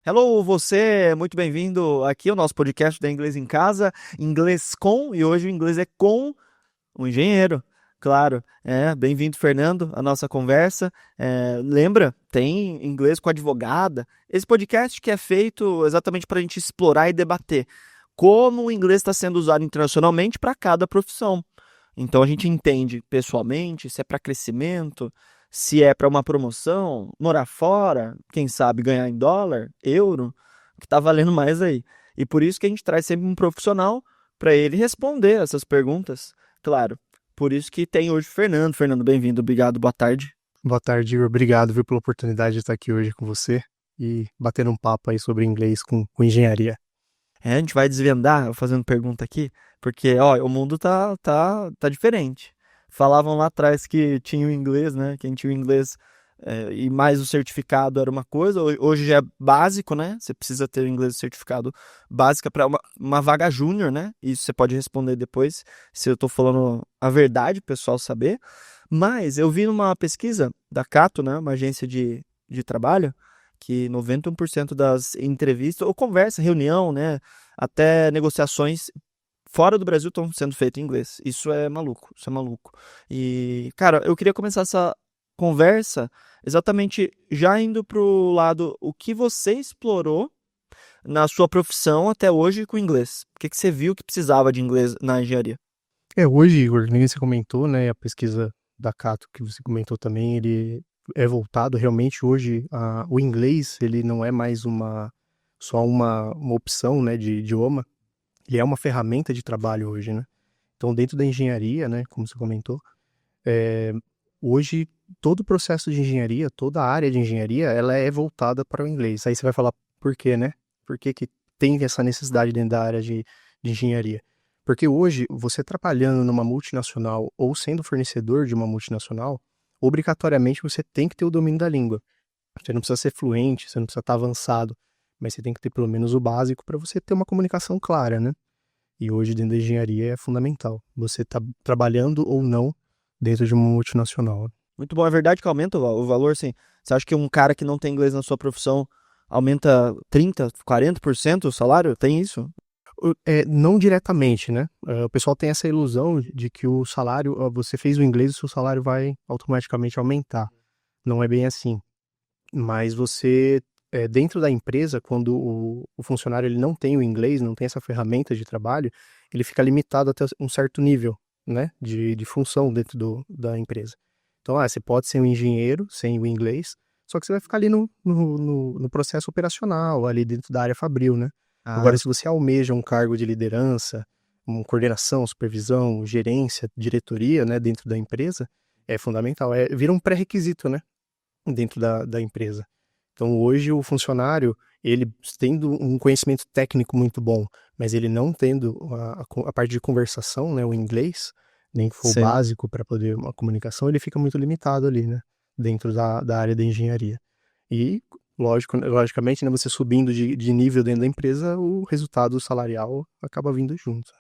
Hello, você, muito bem-vindo aqui ao nosso podcast da Inglês em Casa, Inglês com, e hoje o inglês é com um engenheiro, claro. Bem-vindo, Fernando, à nossa conversa. Lembra, tem inglês com advogada. Esse podcast que é feito exatamente para a gente explorar e debater como o inglês está sendo usado internacionalmente para cada profissão. Então a gente entende pessoalmente se é para crescimento, se é para uma promoção, morar fora, quem sabe ganhar em dólar, euro, que está valendo mais aí. E por isso que a gente traz sempre um profissional para ele responder essas perguntas. Claro, por isso que tem hoje o Fernando. Fernando, bem-vindo, obrigado, boa tarde. Boa tarde, Igor. Obrigado, viu, pela oportunidade de estar aqui hoje com você e bater um papo aí sobre inglês com engenharia. A gente vai desvendar, fazendo pergunta aqui, porque ó, o mundo tá diferente. Falavam lá atrás que tinha o inglês, né? Quem tinha o inglês e mais o certificado era uma coisa. Hoje já é básico, né? Você precisa ter o inglês certificado básica para uma vaga júnior, né? Isso você pode responder depois, se eu tô falando a verdade, pro pessoal saber. Mas eu vi numa pesquisa da Cato, né? Uma agência de trabalho, que 91% das entrevistas, ou conversa, reunião, né? Até negociações fora do Brasil estão sendo feitas em inglês. Isso é maluco, isso é maluco. E, cara, eu queria começar essa conversa exatamente já indo pro lado o que você explorou na sua profissão até hoje com inglês. O que que você viu que precisava de inglês na engenharia? Hoje, Igor, nem você comentou, né, a pesquisa da Cato que você comentou também, ele é voltado realmente hoje, o inglês, ele não é mais só uma opção, né, de idioma, ele é uma ferramenta de trabalho hoje, né? Então, dentro da engenharia, né, como você comentou, é, hoje todo o processo de engenharia, toda a área de engenharia, ela é voltada para o inglês. Aí você vai falar por quê, né? Por que que tem essa necessidade dentro da área de engenharia? Porque hoje, você trabalhando numa multinacional ou sendo fornecedor de uma multinacional, obrigatoriamente você tem que ter o domínio da língua. Você não precisa ser fluente, você não precisa estar avançado, mas você tem que ter pelo menos o básico para você ter uma comunicação clara, né? E hoje, dentro da engenharia, é fundamental. Você tá trabalhando ou não dentro de uma multinacional. Muito bom, é verdade que aumenta o valor, assim. Você acha que um cara que não tem inglês na sua profissão aumenta 30, 40% o salário? Tem isso? Não diretamente, né? O pessoal tem essa ilusão de que o salário, você fez o inglês, o seu salário vai automaticamente aumentar. Não é bem assim. Mas você, dentro da empresa, quando o funcionário ele não tem o inglês, não tem essa ferramenta de trabalho, ele fica limitado até um certo nível, né? De função dentro da empresa. Então, você pode ser um engenheiro sem o inglês, só que você vai ficar ali no processo operacional, ali dentro da área fabril, né? Agora, Ah, se você almeja um cargo de liderança, coordenação, supervisão, gerência, diretoria, né, dentro da empresa, é fundamental. Vira um pré-requisito, né, dentro da empresa. Então, hoje, o funcionário, ele tendo um conhecimento técnico muito bom, mas ele não tendo a parte de conversação, né, o inglês, nem que for o sei. básico para poder uma comunicação, ele fica muito limitado ali, né, dentro da área da engenharia. E, logicamente, né, você subindo de nível dentro da empresa, o resultado salarial acaba vindo junto.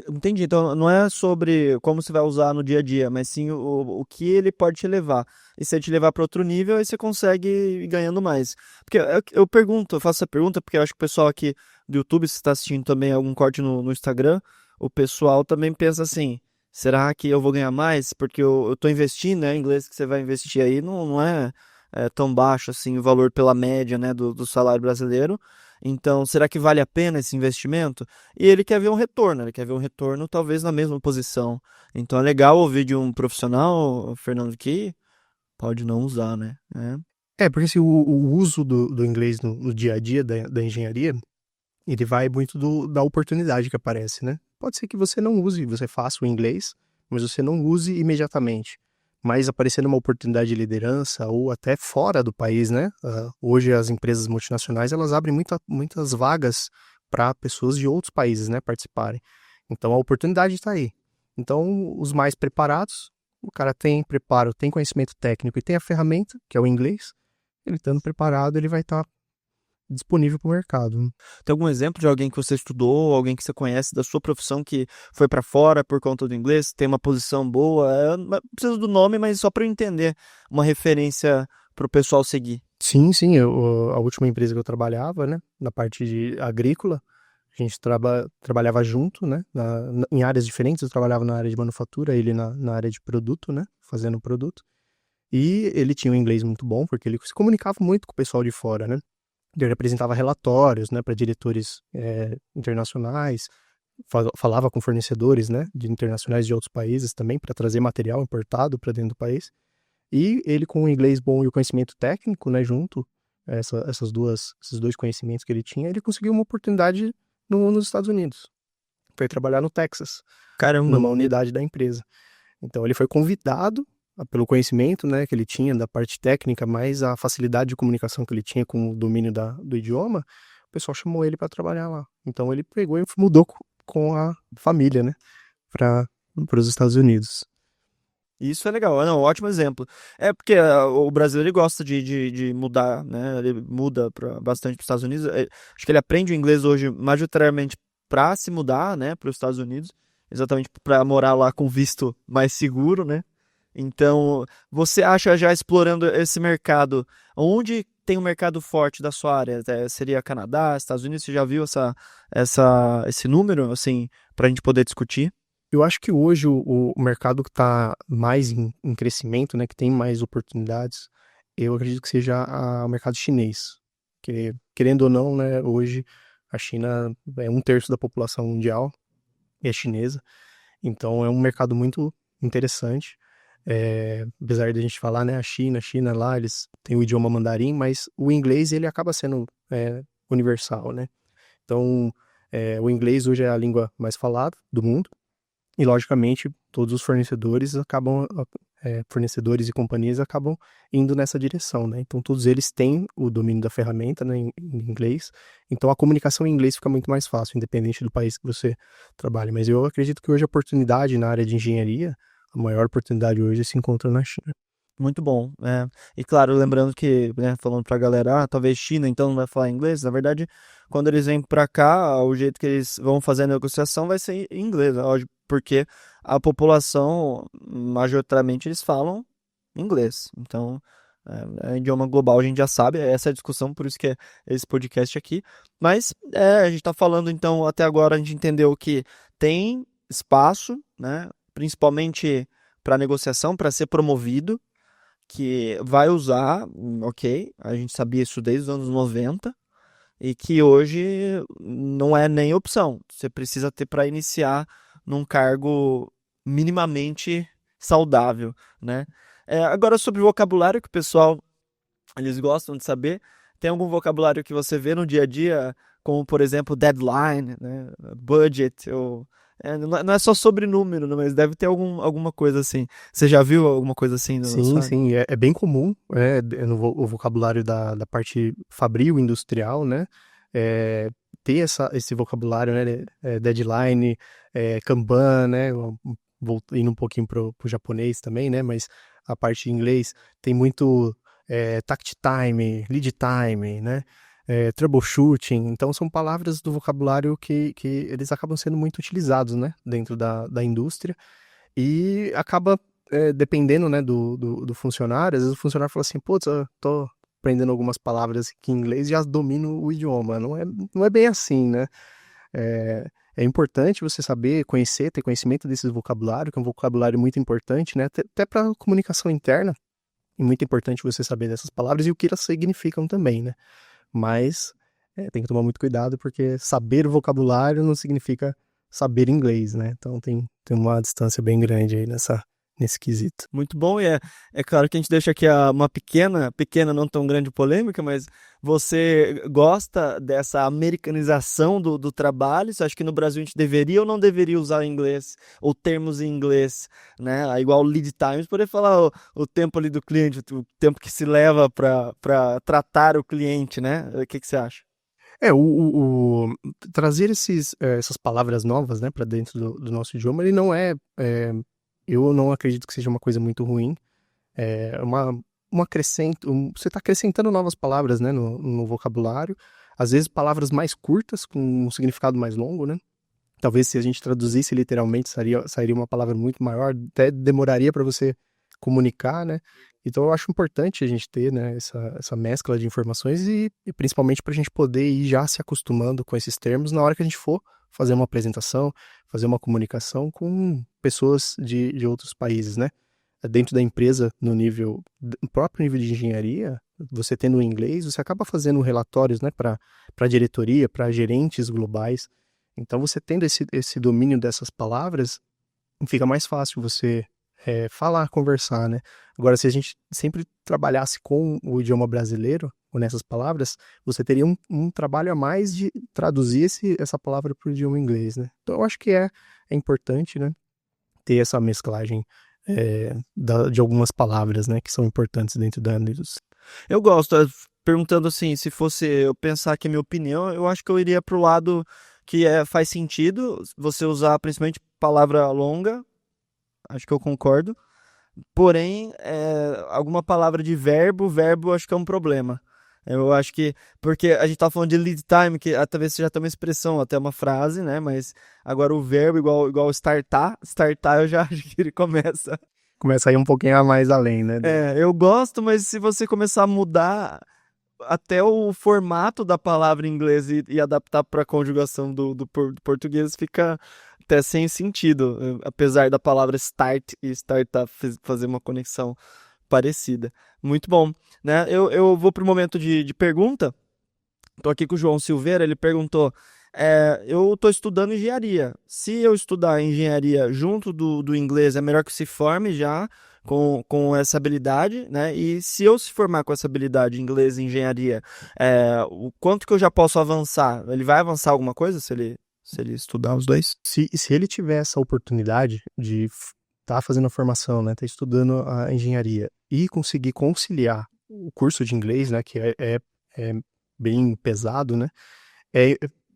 Entendi. Então, não é sobre como você vai usar no dia a dia, mas sim o que ele pode te levar. E se ele te levar para outro nível, aí você consegue ir ganhando mais. Porque eu pergunto, eu faço essa pergunta porque eu acho que o pessoal aqui do YouTube, se está assistindo também algum corte no Instagram, o pessoal também pensa assim: será que eu vou ganhar mais? Porque eu tô investindo, né? Em inglês que você vai investir aí não é tão baixo assim o valor pela média, né, do salário brasileiro. Então, será que vale a pena esse investimento? E ele quer ver um retorno, ele quer ver um retorno talvez na mesma posição. Então é legal ouvir de um profissional, Fernando, que pode não usar, né? Porque assim, o uso do inglês no dia a dia da engenharia, ele vai muito da oportunidade que aparece, né? Pode ser que você não use, você faça o inglês, mas você não use imediatamente. Mas aparecendo uma oportunidade de liderança ou até fora do país, né? Hoje as empresas multinacionais, elas abrem muitas vagas para pessoas de outros países, né, participarem. Então a oportunidade está aí. Então os mais preparados, o cara tem preparo, tem conhecimento técnico e tem a ferramenta, que é o inglês, ele estando preparado, ele vai estar disponível para o mercado. Tem algum exemplo de alguém que você estudou, alguém que você conhece da sua profissão que foi para fora por conta do inglês, tem uma posição boa? Eu não preciso do nome, mas só para eu entender uma referência para o pessoal seguir. Sim, sim, a última empresa que eu trabalhava, né, na parte de agrícola, a gente trabalhava junto, né, em áreas diferentes. Eu trabalhava na área de manufatura, ele na área de produto, né, fazendo produto. E ele tinha um inglês muito bom, porque ele se comunicava muito com o pessoal de fora, né. Ele apresentava relatórios, né, para diretores internacionais, falava com fornecedores, né, de internacionais de outros países também, para trazer material importado para dentro do país. E ele, com o inglês bom e o conhecimento técnico, né, junto, esses dois conhecimentos que ele tinha, ele conseguiu uma oportunidade nos Estados Unidos. Foi trabalhar no Texas, Caramba. numa unidade da empresa. Então ele foi convidado pelo conhecimento, né, que ele tinha da parte técnica, mais a facilidade de comunicação que ele tinha com o domínio do idioma. O pessoal chamou ele para trabalhar lá. Então ele pegou e mudou com a família, né, para os Estados Unidos. Isso é legal, não, ótimo exemplo. É porque o brasileiro ele gosta de mudar, né? Ele muda bastante para os Estados Unidos. Acho que ele aprende o inglês hoje majoritariamente para se mudar, né, para os Estados Unidos, exatamente para morar lá com visto mais seguro, né? Então, você acha já explorando esse mercado, onde tem um mercado forte da sua área? Seria Canadá, Estados Unidos? Você já viu esse número, assim, para a gente poder discutir? Eu acho que hoje o mercado que está mais em crescimento, né, que tem mais oportunidades, eu acredito que seja o mercado chinês. Que, querendo ou não, né, hoje a China é um terço da população mundial e é chinesa. Então é um mercado muito interessante. Apesar de a gente falar, né, a China lá, eles têm o idioma mandarim, mas o inglês ele acaba sendo universal, né? Então o inglês hoje é a língua mais falada do mundo. E, logicamente, todos os fornecedores fornecedores e companhias acabam indo nessa direção, né? Então, todos eles têm o domínio da ferramenta, né, em inglês. Então, a comunicação em inglês fica muito mais fácil, independente do país que você trabalhe. Mas eu acredito que hoje a oportunidade na área de engenharia, a maior oportunidade hoje se encontra na China. Muito bom. E claro, lembrando que, né, falando pra galera, talvez China então não vai falar inglês. Na verdade, quando eles vêm pra cá, o jeito que eles vão fazer a negociação vai ser em inglês, né? Lógico, porque a população, majoritariamente, eles falam inglês. Então, é idioma global, a gente já sabe, essa é a discussão, por isso que é esse podcast aqui. Mas a gente tá falando, então, até agora a gente entendeu que tem espaço, né? Principalmente para negociação, para ser promovido que vai usar, ok, a gente sabia isso desde os anos 90 e que hoje não é nem opção. Você precisa ter para iniciar num cargo minimamente saudável, né? Agora sobre vocabulário que o pessoal eles gostam de saber, tem algum vocabulário que você vê no dia a dia, como por exemplo deadline, né? Budget, ou não é só sobre número, né? Mas deve ter alguma coisa assim. Você já viu alguma coisa assim na Sim, sua área? sim, é bem comum, o vocabulário da parte fabril industrial, né? É, ter esse vocabulário, né? Deadline, Kanban, né? Indo um pouquinho pro japonês também, né? Mas a parte de inglês tem muito takt time, lead time, né? Troubleshooting. Então são palavras do vocabulário que eles acabam sendo muito utilizados, né? Dentro da indústria. E acaba, dependendo, né, do funcionário, às vezes o funcionário fala assim, putz, eu tô aprendendo algumas palavras aqui em inglês e já domino o idioma. Não é bem assim, né? É importante você saber, conhecer, ter conhecimento desse vocabulário, que é um vocabulário muito importante, né? Até para comunicação interna, é muito importante você saber dessas palavras e o que elas significam também, né? Mas tem que tomar muito cuidado, porque saber o vocabulário não significa saber inglês, né? Então tem uma distância bem grande aí nesse quesito. Muito bom, e é claro que a gente deixa aqui uma pequena, não tão grande polêmica, mas você gosta dessa americanização do trabalho? Você acha que no Brasil a gente deveria ou não deveria usar inglês, ou termos em inglês, né? Igual lead times, poder falar o tempo ali do cliente, o tempo que se leva para tratar o cliente, né? O que você acha? Trazer essas palavras novas, né, para dentro do nosso idioma, ele não eu não acredito que seja uma coisa muito ruim. É você está acrescentando novas palavras, né, no vocabulário. Às vezes palavras mais curtas com um significado mais longo, né? Talvez se a gente traduzisse literalmente sairia uma palavra muito maior, até demoraria para você comunicar, né? Então eu acho importante a gente ter, né, essa mescla de informações e principalmente para a gente poder ir já se acostumando com esses termos na hora que a gente for fazer uma apresentação, fazer uma comunicação com pessoas de outros países, né? Dentro da empresa, no próprio nível de engenharia, você tendo o inglês, você acaba fazendo relatórios, né, para diretoria, para gerentes globais. Então, você tendo esse domínio dessas palavras, fica mais fácil você falar, conversar, né? Agora, se a gente sempre trabalhasse com o idioma brasileiro, ou nessas palavras, você teria um trabalho a mais de traduzir essa palavra para o idioma inglês, né? Então, eu acho que é importante, né, ter essa mesclagem de algumas palavras, né, que são importantes dentro da indústria. Eu gosto, perguntando assim, se fosse eu pensar que é minha opinião, eu acho que eu iria pro lado que faz sentido você usar principalmente palavra longa, acho que eu concordo. Porém, alguma palavra de verbo, acho que é um problema. Eu acho que, porque a gente tá falando de lead time, que talvez seja até uma expressão, até uma frase, né? Mas agora o verbo, igual startar eu já acho que ele começa. Começa a ir um pouquinho a mais além, né? Eu gosto, mas se você começar a mudar até o formato da palavra em inglês e adaptar para a conjugação do português, fica até sem sentido, apesar da palavra start e startup fazer uma conexão parecida. Muito bom, né? Eu vou para o momento de pergunta. Estou aqui com o João Silveira, ele perguntou: eu estou estudando engenharia. Se eu estudar engenharia junto do inglês, é melhor que se forme já com essa habilidade, né? E se eu se formar com essa habilidade, inglês e engenharia, o quanto que eu já posso avançar? Ele vai avançar alguma coisa se ele estudar os dois? Se ele tiver essa oportunidade de estar fazendo a formação, né, tá estudando a engenharia e conseguir conciliar o curso de inglês, né, que é bem pesado, né,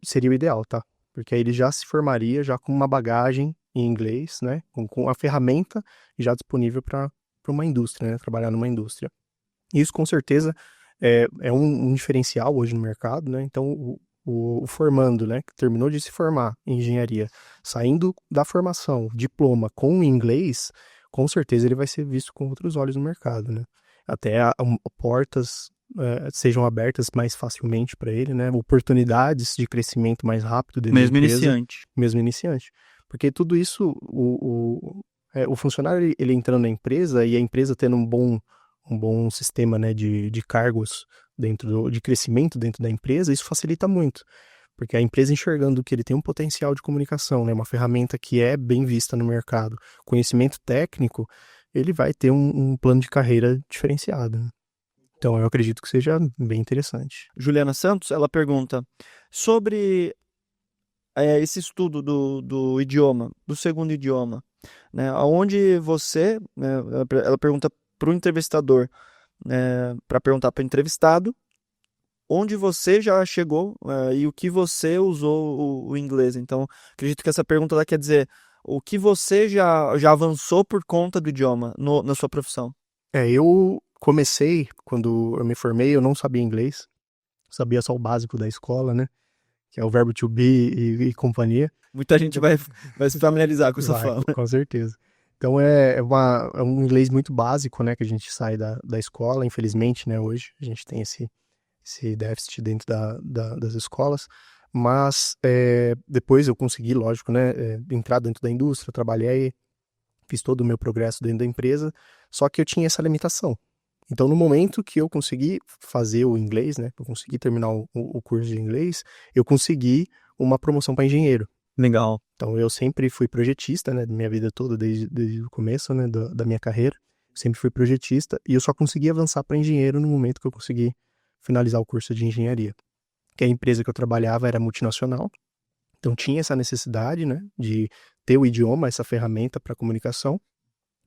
seria o ideal, tá? Porque aí ele já se formaria já com uma bagagem em inglês, né, com a ferramenta já disponível para uma indústria, né, trabalhar numa indústria. Isso com certeza é um diferencial hoje no mercado, né? Então o formando, né, que terminou de se formar em engenharia, saindo da formação, diploma com inglês, com certeza ele vai ser visto com outros olhos no mercado, né? Até portas sejam abertas mais facilmente para ele, né? Oportunidades de crescimento mais rápido dentro da empresa. Mesmo iniciante. Porque tudo isso, o funcionário ele entrando na empresa e a empresa tendo um bom sistema, né, de cargos de crescimento dentro da empresa, isso facilita muito. Porque a empresa enxergando que ele tem um potencial de comunicação, né, uma ferramenta que é bem vista no mercado, conhecimento técnico, ele vai ter um plano de carreira diferenciado, né? Então eu acredito que seja bem interessante. Juliana Santos, ela pergunta sobre esse estudo do idioma, do segundo idioma, né? Onde você, né, ela pergunta para o entrevistador, para perguntar para o entrevistado, onde você já chegou e o que você usou o inglês. Então, acredito que essa pergunta ela quer dizer o que você já avançou por conta do idioma na sua profissão. Eu comecei, quando eu me formei, eu não sabia inglês, sabia só o básico da escola, né? Que é o verbo to be e companhia. Muita gente vai se familiarizar com essa fala. Com certeza. Então é um inglês muito básico, né, que a gente sai da escola, infelizmente, né, hoje a gente tem esse déficit dentro das escolas, mas depois eu consegui, lógico, né, entrar dentro da indústria, trabalhei, fiz todo o meu progresso dentro da empresa, só que eu tinha essa limitação. Então, no momento que eu consegui fazer o inglês, né, eu consegui terminar o curso de inglês, eu consegui uma promoção para engenheiro. Legal. Então, eu sempre fui projetista, né, minha vida toda, desde o começo, né, da minha carreira. Sempre fui projetista e eu só consegui avançar para engenheiro no momento que eu consegui finalizar o curso de engenharia. Que a empresa que eu trabalhava era multinacional, então tinha essa necessidade, né, de ter o idioma, essa ferramenta para comunicação,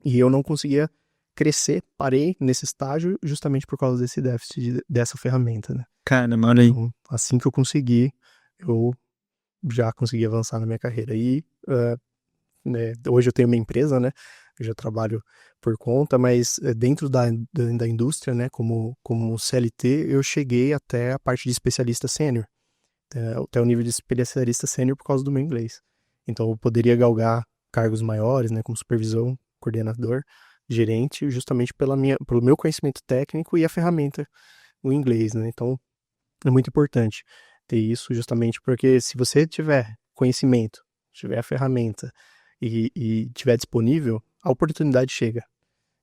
e eu não conseguia crescer, parei nesse estágio justamente por causa desse déficit dessa ferramenta, né. Caramba, olha aí. Então, assim que eu consegui, eu já consegui avançar na minha carreira. E né, hoje eu tenho uma empresa, né, eu já trabalho por conta, mas dentro da indústria, né, como CLT, eu cheguei até a parte de especialista sênior, até o nível de especialista sênior por causa do meu inglês. Então eu poderia galgar cargos maiores, né, como supervisão, coordenador, gerente justamente pelo meu conhecimento técnico e a ferramenta, o inglês, né? Então, é muito importante ter isso justamente porque se você tiver conhecimento, tiver a ferramenta e tiver disponível, a oportunidade chega.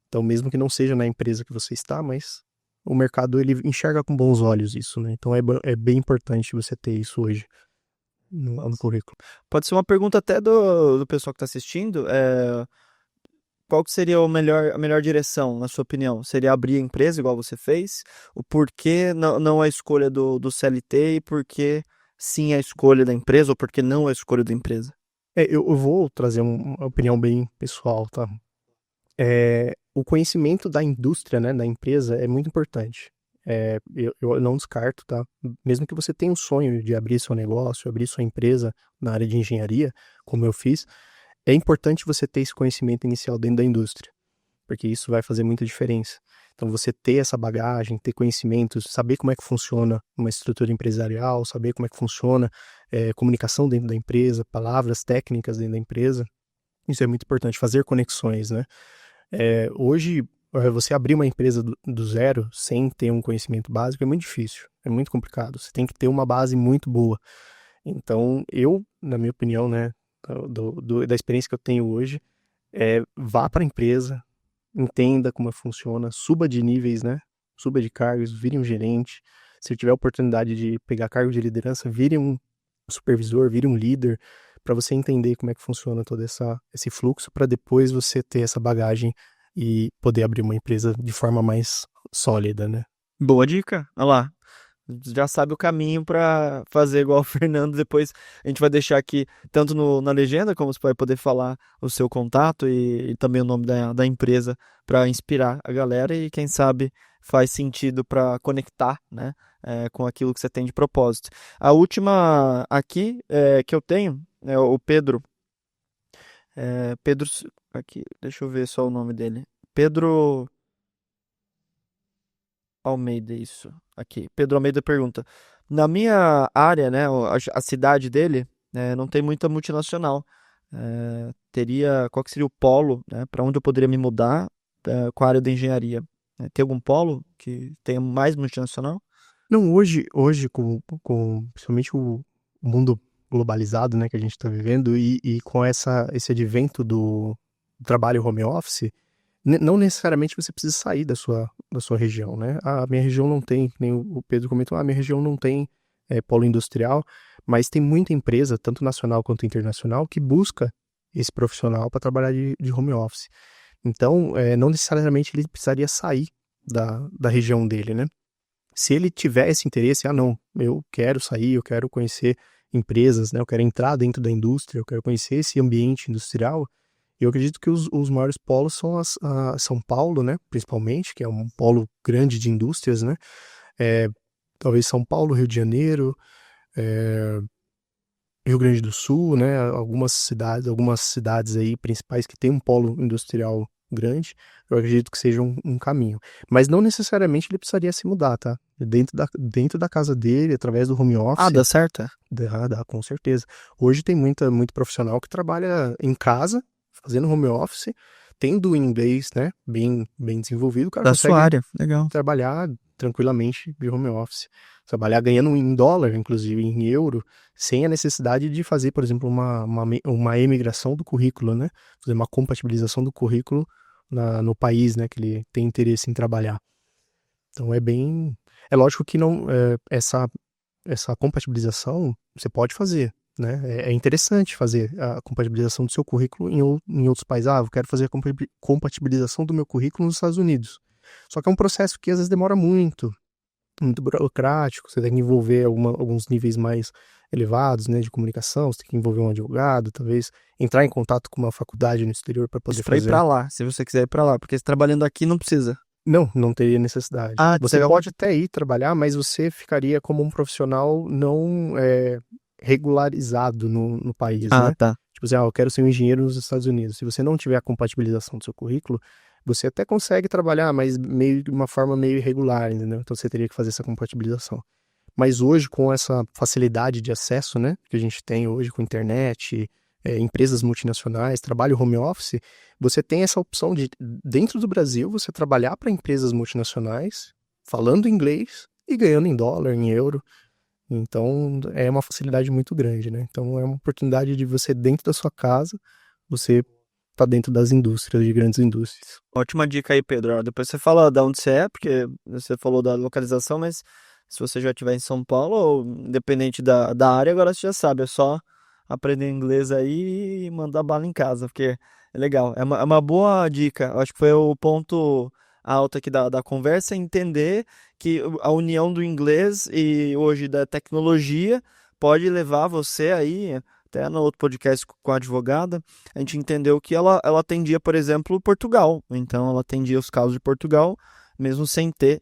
Então, mesmo que não seja na empresa que você está, mas o mercado ele enxerga com bons olhos isso, né? Então, é bem importante você ter isso hoje no currículo. Pode ser uma pergunta até do pessoal que está assistindo. Qual que seria a melhor direção, na sua opinião? Seria abrir a empresa igual você fez? O porquê não a escolha do CLT e por que sim a escolha da empresa ou por que não a escolha da empresa? Eu vou trazer uma opinião bem pessoal, tá? O conhecimento da indústria, né, da empresa é muito importante. Eu não descarto, tá? Mesmo que você tenha um sonho de abrir seu negócio, abrir sua empresa na área de engenharia, como eu fiz, é importante você ter esse conhecimento inicial dentro da indústria, porque isso vai fazer muita diferença. Então, você ter essa bagagem, ter conhecimentos, saber como é que funciona uma estrutura empresarial, saber como é que funciona comunicação dentro da empresa, palavras técnicas dentro da empresa, isso é muito importante, fazer conexões, né? Hoje, você abrir uma empresa do zero, sem ter um conhecimento básico, é muito difícil, é muito complicado. Você tem que ter uma base muito boa. Então, na minha opinião, né, da experiência que eu tenho hoje, vá para a empresa, entenda como funciona, suba de níveis, né? Suba de cargos, vire um gerente. Se tiver a oportunidade de pegar cargo de liderança, vire um supervisor, vire um líder, para você entender como é que funciona todo esse fluxo, para depois você ter essa bagagem e poder abrir uma empresa de forma mais sólida, né? Boa dica. Olha lá. Já sabe o caminho para fazer igual o Fernando. Depois a gente vai deixar aqui, tanto na legenda, como você vai poder falar o seu contato e também o nome da empresa para inspirar a galera e quem sabe faz sentido para conectar, né, com aquilo que você tem de propósito. A última aqui que eu tenho é o Pedro. Pedro, aqui, deixa eu ver só o nome dele. Pedro Almeida, isso. Aqui. Pedro Almeida pergunta: na minha área, né, a cidade dele, não tem muita multinacional. Qual que seria o polo, né, para onde eu poderia me mudar, com a área da engenharia? Tem algum polo que tenha mais multinacional? Não, hoje com principalmente o mundo globalizado, né, que a gente está vivendo e com esse advento do trabalho home office, não necessariamente você precisa sair da sua região, né? A minha região não tem, nem o Pedro comentou, a minha região não tem polo industrial, mas tem muita empresa, tanto nacional quanto internacional, que busca esse profissional para trabalhar de home office. Então, não necessariamente ele precisaria sair da região dele, né? Se ele tiver esse interesse, não, eu quero sair, eu quero conhecer empresas, né? Eu quero entrar dentro da indústria, eu quero conhecer esse ambiente industrial. Eu acredito que os maiores polos são São Paulo, né? Principalmente, que é um polo grande de indústrias, né? Talvez São Paulo, Rio de Janeiro, Rio Grande do Sul, né? Algumas cidades aí principais que tem um polo industrial grande, eu acredito que seja um caminho. Mas não necessariamente ele precisaria se mudar, tá? Dentro da casa dele, através do home Ah, office, dá certo? dá, com certeza. Hoje tem muito profissional que trabalha em casa, fazendo home office, tendo o inglês, né, bem desenvolvido, o cara Da sua consegue área, legal. trabalhar tranquilamente de home office. Trabalhar ganhando em dólar, inclusive em euro, sem a necessidade de fazer, por exemplo, uma emigração do currículo, né? Fazer uma compatibilização do currículo no país, né, que ele tem interesse em trabalhar. Então é lógico que não essa compatibilização você pode fazer, né? É interessante fazer a compatibilização do seu currículo em outros países. Eu quero fazer a compatibilização do meu currículo nos Estados Unidos. Só que é um processo que às vezes demora muito burocrático, você tem que envolver alguns níveis mais elevados, né, de comunicação, você tem que envolver um advogado, talvez entrar em contato com uma faculdade no exterior para poder Isso pra ir fazer. pra lá, se você quiser ir pra lá, porque trabalhando aqui não precisa. Não teria necessidade. Ah, Você legal. pode até ir trabalhar, mas você ficaria como um profissional não regularizado no país, Ah, né? tá. Tipo assim, eu quero ser um engenheiro nos Estados Unidos. Se você não tiver a compatibilização do seu currículo, você até consegue trabalhar, mas meio de uma forma meio irregular, entendeu? Então você teria que fazer essa compatibilização. Mas hoje, com essa facilidade de acesso, né, que a gente tem hoje com internet, empresas multinacionais, trabalho home office, você tem essa opção de, dentro do Brasil, você trabalhar para empresas multinacionais, falando inglês e ganhando em dólar, em euro. Então, é uma facilidade muito grande, né? Então, é uma oportunidade de você, dentro da sua casa, você tá dentro das indústrias, de grandes indústrias. Ótima dica aí, Pedro. Ó, depois você fala de onde você é, porque você falou da localização, mas se você já estiver em São Paulo, ou independente da área, agora você já sabe, é só aprender inglês aí e mandar bala em casa, porque é legal. É uma boa dica. Eu acho que foi o ponto alto aqui da conversa, entender que a união do inglês e hoje da tecnologia pode levar você aí, até no outro podcast com a advogada, a gente entendeu que ela atendia, por exemplo, Portugal. Então, ela atendia os casos de Portugal, mesmo sem ter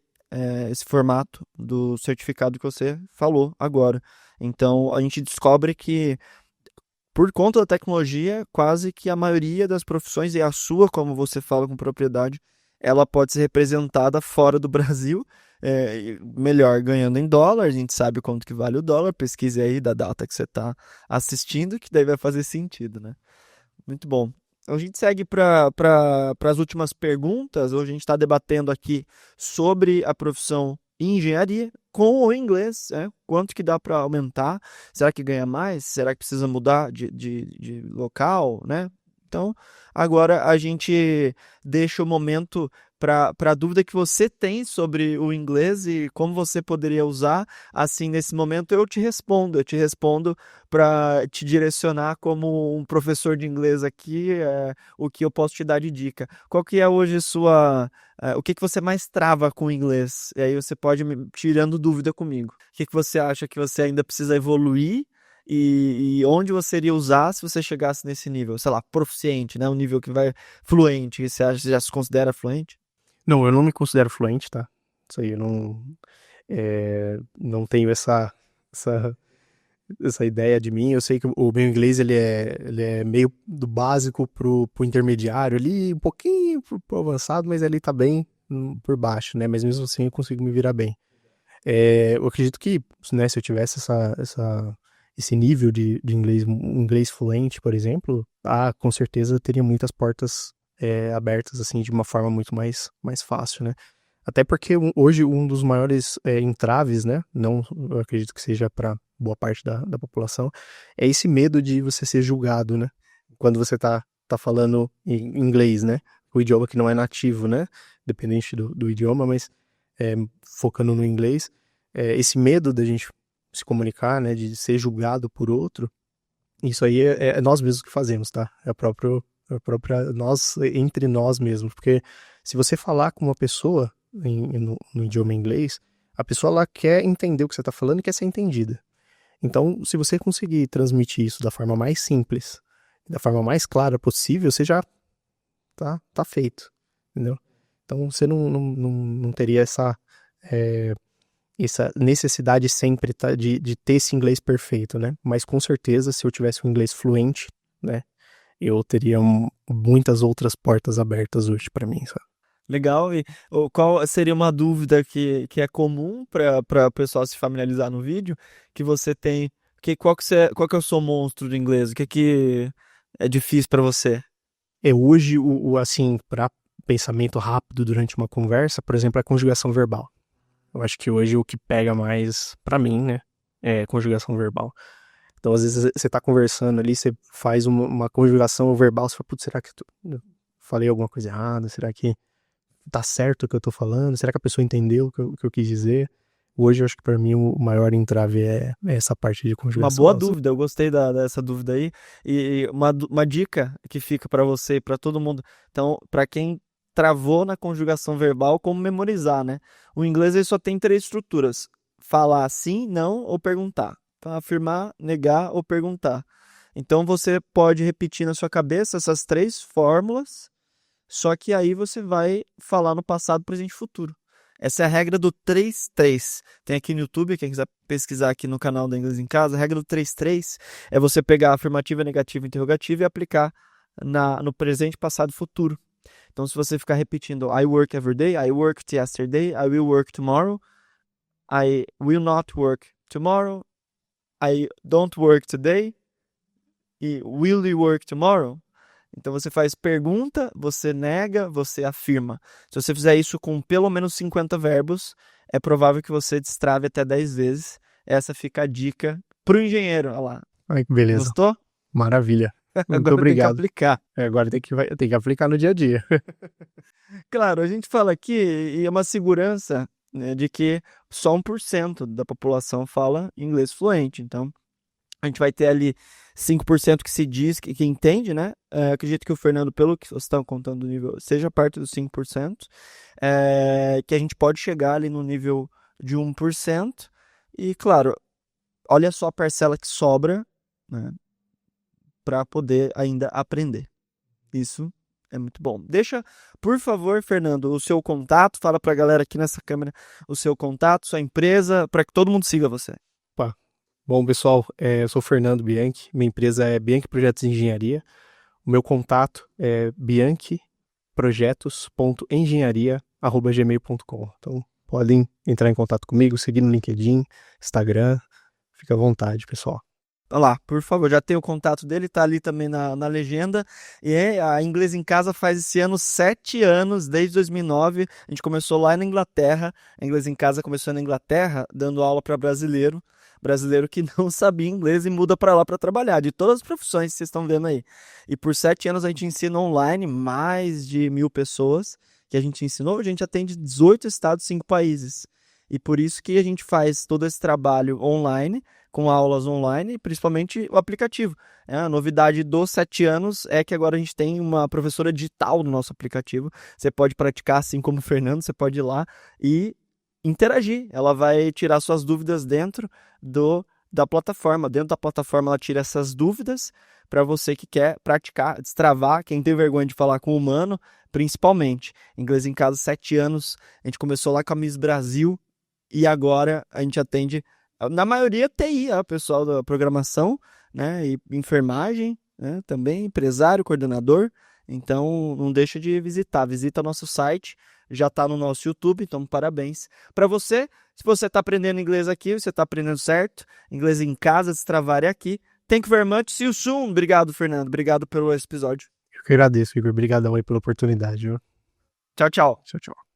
esse formato do certificado que você falou agora. Então, a gente descobre que, por conta da tecnologia, quase que a maioria das profissões, e a sua, como você fala com propriedade, ela pode ser representada fora do Brasil, melhor ganhando em dólar, a gente sabe quanto que vale o dólar, pesquise aí da data que você está assistindo, que daí vai fazer sentido, né? Muito bom. A gente segue para as últimas perguntas. Hoje a gente está debatendo aqui sobre a profissão em engenharia com o inglês. Quanto que dá para aumentar? Será que ganha mais? Será que precisa mudar de local, né? Então, agora a gente deixa o momento para a dúvida que você tem sobre o inglês e como você poderia usar. Assim, nesse momento, eu te respondo. Eu te respondo para te direcionar como um professor de inglês aqui, o que eu posso te dar de dica. Qual que é hoje o que você mais trava com o inglês? E aí você pode me tirando dúvida comigo. O que você acha que você ainda precisa evoluir e onde você iria usar se você chegasse nesse nível? Sei lá, proficiente, né? Um nível que vai fluente. Você acha que já se considera fluente? Não, eu não me considero fluente, tá? Isso aí, eu não tenho essa, essa ideia de mim. Eu sei que o meu inglês ele é meio do básico pro intermediário, ali um pouquinho pro avançado, mas ele tá bem por baixo, né? Mas mesmo assim eu consigo me virar bem. Eu acredito que, né, se eu tivesse esse nível de inglês, um inglês fluente, por exemplo, com certeza teria muitas portas abertas assim de uma forma muito mais fácil, né? Até porque hoje um dos maiores entraves, né? Não, eu acredito que seja para boa parte da população, é esse medo de você ser julgado, né? Quando você tá falando em inglês, né? O idioma que não é nativo, né? Dependente do idioma, mas focando no inglês, esse medo da gente se comunicar, né? De ser julgado por outro, isso aí é nós mesmos que fazemos, tá? É a própria nós, entre nós mesmos. Porque se você falar com uma pessoa no idioma inglês, a pessoa ela quer entender o que você está falando e quer ser entendida. Então, se você conseguir transmitir isso da forma mais simples, da forma mais clara possível, você já tá feito, entendeu? Então, você não teria essa necessidade sempre de ter esse inglês perfeito, né? Mas com certeza, se eu tivesse um inglês fluente, né, eu teria muitas outras portas abertas hoje para mim, sabe? Legal. E qual seria uma dúvida que é comum para o pessoal se familiarizar no vídeo? Que você tem. Qual que é o seu monstro do inglês? O que é difícil para você? Hoje, assim, para pensamento rápido durante uma conversa, por exemplo, a conjugação verbal. Eu acho que hoje o que pega mais para mim, né, é conjugação verbal. Então, às vezes, você tá conversando ali, você faz uma conjugação verbal, você fala, putz, será que eu falei alguma coisa errada? Será que tá certo o que eu tô falando? Será que a pessoa entendeu o que eu quis dizer? Hoje eu acho que para mim o maior entrave é essa parte de Uma conjugação. boa dúvida, eu gostei dessa dúvida aí. E uma dica que fica para você e para todo mundo. Então, para quem travou na conjugação verbal, como memorizar, né? O inglês ele só tem três estruturas: falar sim, não ou perguntar. Então, afirmar, negar ou perguntar. Então, você pode repetir na sua cabeça essas três fórmulas, só que aí você vai falar no passado, presente e futuro. Essa é a regra do 3-3. Tem aqui no YouTube, quem quiser pesquisar aqui no canal da Inglês em Casa, a regra do 3-3 é você pegar a afirmativa, negativa e interrogativa e aplicar no presente, passado e futuro. Então, se você ficar repetindo I work every day, I worked yesterday, I will work tomorrow, I will not work tomorrow, I don't work today, e will you work tomorrow? Então você faz pergunta, você nega, você afirma. Se você fizer isso com pelo menos 50 verbos, é provável que você destrave até 10 vezes. Essa fica a dica pro engenheiro. Olha lá. Ai, que beleza. Gostou? Maravilha. Muito Agora tem que obrigado. aplicar. Agora tem que aplicar no dia a dia. Claro, a gente fala aqui e é uma segurança, né, de que só 1% da população fala inglês fluente. Então, a gente vai ter ali 5% que se diz que entende, né? Acredito que o Fernando, pelo que vocês estão contando do nível, seja parte dos 5%, que a gente pode chegar ali no nível de 1%. E, claro, olha só a parcela que sobra, né, para poder ainda aprender. Isso é muito bom. Deixa, por favor, Fernando, o seu contato. Fala para a galera aqui nessa câmera o seu contato, sua empresa, para que todo mundo siga você. Opa. Bom, pessoal, eu sou Fernando Bianchi, minha empresa é Bianchi Projetos de Engenharia. O meu contato é bianchi.projetos.engenharia@gmail.com. Então, podem entrar em contato comigo, seguir no LinkedIn, Instagram. Fica à vontade, pessoal. Olha lá, por favor, já tem o contato dele, tá ali também na legenda. E a Inglês em Casa faz esse ano 7 anos, desde 2009. A gente começou lá na Inglaterra. A Inglês em Casa começou na Inglaterra, dando aula para brasileiro que não sabia inglês e muda para lá para trabalhar, de todas as profissões que vocês estão vendo aí. E por 7 anos a gente ensina online mais de 1.000 pessoas que a gente ensinou. A gente atende 18 estados, 5 países. E por isso que a gente faz todo esse trabalho online, com aulas online, principalmente o aplicativo. A novidade dos 7 anos é que agora a gente tem uma professora digital no nosso aplicativo. Você pode praticar assim como o Fernando, você pode ir lá e interagir. Ela vai tirar suas dúvidas dentro da plataforma. Dentro da plataforma ela tira essas dúvidas para você que quer praticar, destravar, quem tem vergonha de falar com o humano, principalmente. Inglês em Casa, 7 anos. A gente começou lá com a Miss Brasil e agora a gente atende, na maioria, TI, pessoal da programação, né, e enfermagem, né, também, empresário, coordenador. Então, não deixa de visita nosso site, já está no nosso YouTube, então parabéns para você. Se você está aprendendo inglês aqui, você está aprendendo certo, Inglês em Casa, destravar é aqui. Thank you very much, see you soon. Obrigado, Fernando, obrigado pelo episódio. Eu que agradeço, Igor, obrigadão aí pela oportunidade. Viu? Tchau, tchau. Tchau, tchau.